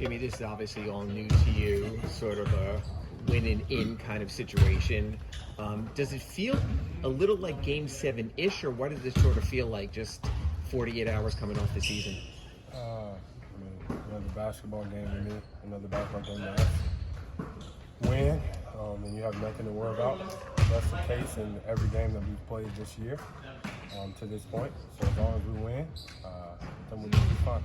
Jimmy, this is obviously all new to you, sort of a win and in kind of situation. Does it feel a little like Game 7-ish, or what does it sort of feel like just 48 hours coming off the season? Another basketball game to me, another basketball game to us. Win, and you have nothing to worry about. That's the case in every game that we've played this year to this point. So as long as we win, then we'll be fine.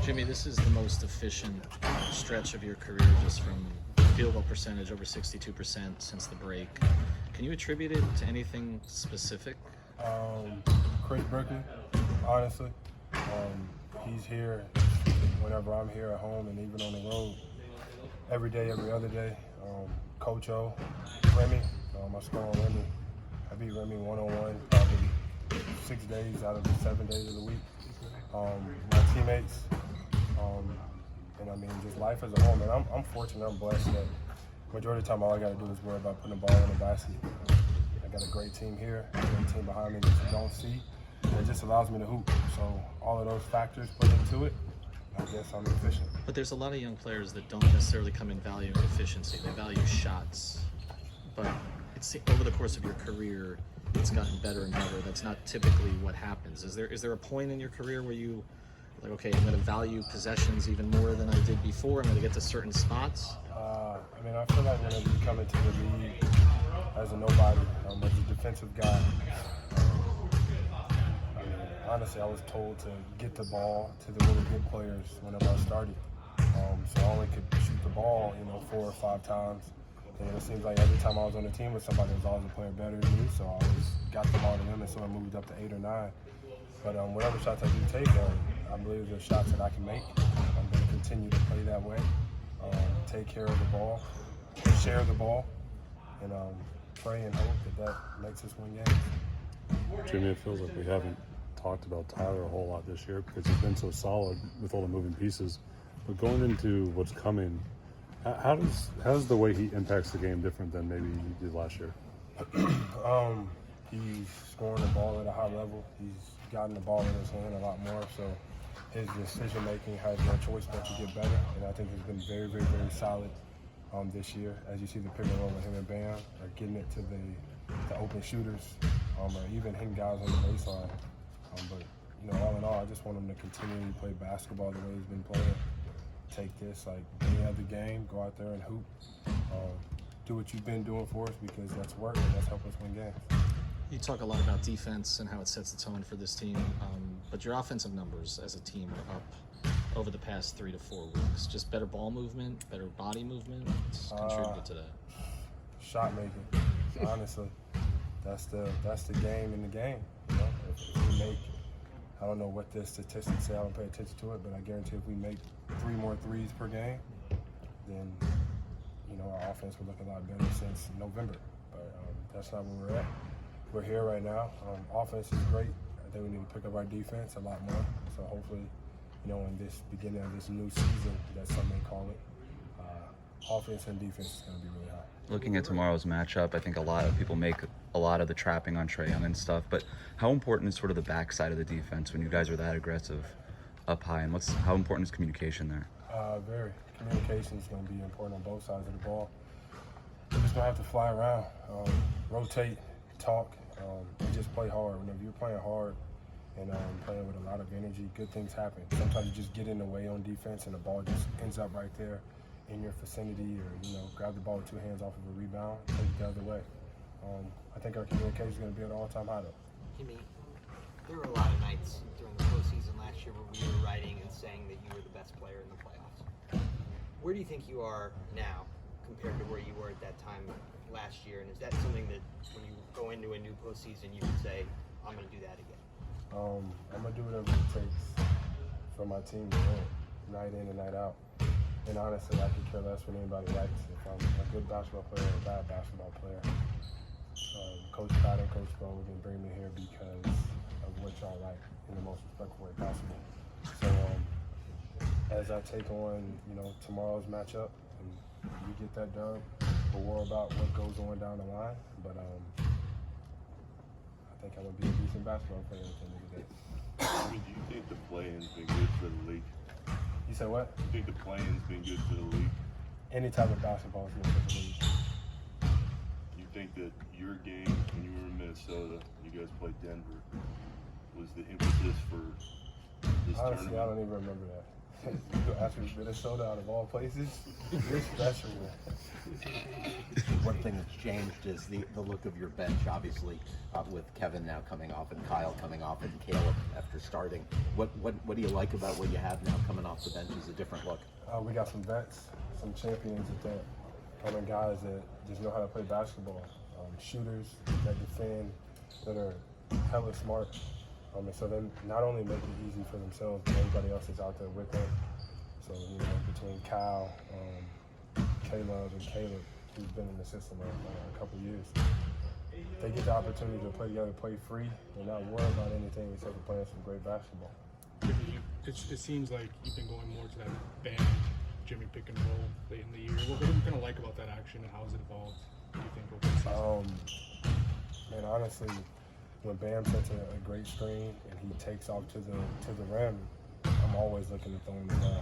Jimmy, this is the most efficient stretch of your career, just from field goal percentage over 62% since the break. Can you attribute it to anything specific? Chris Brooklyn, honestly. He's here whenever I'm here at home and even on the road. Every day, every other day. Coach O, Remy, I score on Remy. I beat Remy one-on-one probably 6 days out of the 7 days of the week. My teammates, and I mean just life as a whole, man. I'm fortunate, I'm blessed that majority of the time all I got to do is worry about putting the ball in the basket. I got a great team here, a great team behind me that you don't see. It just allows me to hoop. So all of those factors put into it, I guess I'm efficient. But there's a lot of young players that don't necessarily come in valuing efficiency. They value shots. But it's over the course of your career, it's gotten better and better. That's not typically what happens. Is there a point in your career where you like, okay, I'm going to value possessions even more than I did before. I'm going to get to certain spots. I feel like whenever you come into the league as a nobody, as a defensive guy, honestly, I was told to get the ball to the really good players whenever I started. So I only could shoot the ball, 4 or 5 times. And it seems like every time I was on the team with somebody, there was always a player better than me. So I always got the ball to them, and so I moved up to 8 or 9. But whatever shots I do take, I believe there's shots that I can make. I'm going to continue to play that way, take care of the ball, share the ball, and pray and hope that makes us win games. Jimmy, it feels like we haven't talked about Tyler a whole lot this year because he's been so solid with all the moving pieces. But going into what's coming, how does the way he impacts the game different than maybe he did last year? He's scoring the ball at a high level. He's gotten the ball in his hand a lot more, so his decision making has no choice but to get better. And I think he's been very, very, very solid this year. As you see the pick and roll with him and Bam, or getting it to the open shooters, or even hitting guys on the baseline. But all in all, I just want him to continue to play basketball the way he's been playing. Take this like any other game, go out there and hoop. Do what you've been doing for us because that's work and that's helped us win games. You talk a lot about defense and how it sets the tone for this team, but your offensive numbers as a team are up over the past 3 to 4 weeks. Just better ball movement, better body movement. It's contributed to that. Shot making, honestly, that's the game in the game. If we make, I don't know what the statistics say. I don't pay attention to it, but I guarantee if we make 3 more threes per game, then our offense would look a lot better since November. But that's not where we're at. We're here right now. Offense is great. I think we need to pick up our defense a lot more. So hopefully, in this beginning of this new season, that some may call it, offense and defense is going to be really high. Looking at tomorrow's matchup, I think a lot of people make a lot of the trapping on Trae Young and stuff, but how important is sort of the backside of the defense when you guys are that aggressive up high, and how important is communication there? Very. Communication is going to be important on both sides of the ball. We're just going to have to fly around, rotate, talk, and just play hard. Whenever you're playing hard and playing with a lot of energy, good things happen. Sometimes you just get in the way on defense and the ball just ends up right there in your vicinity, or grab the ball with 2 hands off of a rebound, take it the other way. I think our communication is going to be at an all-time high, though. Jimmy, there were a lot of nights during the postseason last year where we were writing and saying that you were the best player in the playoffs. Where do you think you are now compared to where you were at that time last year? And is that something that when you go into a new postseason, you can say, I'm going to do that again? I'm going to do whatever it takes for my team to win, night in and night out. And honestly, I could care less what anybody likes. If I'm a good basketball player or a bad basketball player, Coach Pat and Coach Bo didn't bring me here because of what y'all like in the most respectful way possible. So as I take on, tomorrow's matchup and we get that done, we'll worry about what goes on down the line. But I think I'm going to be a decent basketball player at the end of the day. Do you think the play-in's been good for the league? You said what? I think the playing's been good for the league. Any type of basketball is good for the league. You think that your game when you were in Minnesota, you guys played Denver, was the impetus for this Honestly, I tournament? don't even remember that. You asked me Minnesota out of all places. You're special, man. One thing that's changed is the look of your bench, obviously, with Kevin now coming off and Kyle coming off and Caleb after starting. What do you like about what you have now coming off the bench is a different look? We got some vets, some champions at that. Guys that just know how to play basketball. Shooters that defend, that are hella smart. And so they not only make it easy for themselves, but everybody else is out there with them. So, between Kyle, Caleb, and Caleb, who's been in the system a couple years, they get the opportunity to play together, play free, and not worry about anything except for playing some great basketball. It seems like you've been going more to that Bam, Jimmy pick and roll late in the year. What are you kind of like about that action, and how has it evolved, do you think, over the season? Man, honestly, when Bam sets a great screen and he takes off to the rim, I'm always looking to throw him the ball.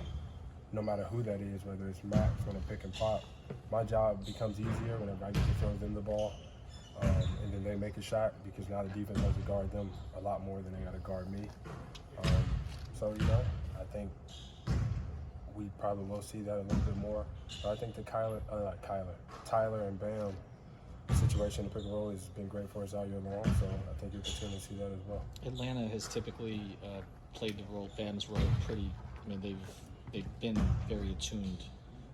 No matter who that is, whether it's Max on a pick and pop, my job becomes easier whenever I get to throw them the ball. And then they make a shot because now the defense has to guard them a lot more than they got to guard me. So, I think we probably will see that a little bit more. But I think the Tyler and Bam situation in pick and roll has been great for us all year long, so I think you'll continue to see that as well. Atlanta has typically played the role, Bam's role, they've been very attuned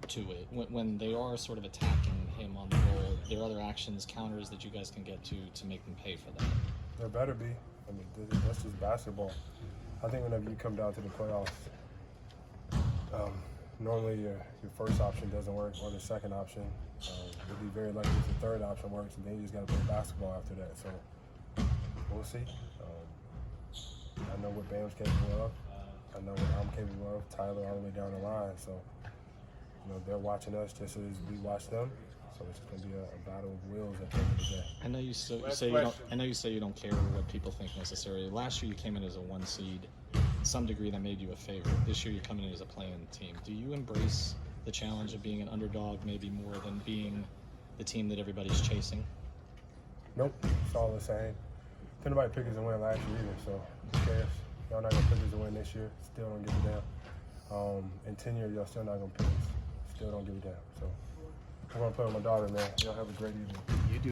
to it. When they are sort of attacking him on the roll, there are other actions, counters that you guys can get to make them pay for that. There better be. That's just basketball. I think whenever you come down to the playoffs, normally your first option doesn't work, or the second option. You'll be very lucky if the third option works, and then you just got to play basketball after that. So we'll see. I know what Bam's capable of. I know what I'm capable of. Tyler all the way down the line. So they're watching us just as we watch them. So it's going to be a battle of wills at the end of the day. I know you say you don't care what people think necessarily. Last year you came in as a 1 seed. To some degree that made you a favorite. This year you're coming in as a play-in team. Do you embrace the challenge of being an underdog maybe more than being the team that everybody's chasing? Nope, it's all the same. Couldn't nobody pick us to win last year either, so who cares? Y'all not gonna pick us to win this year. Still don't give a damn. In 10 years, y'all still not gonna pick us. Still don't give a damn. So I'm gonna play with my daughter, man. Y'all have a great evening. You do.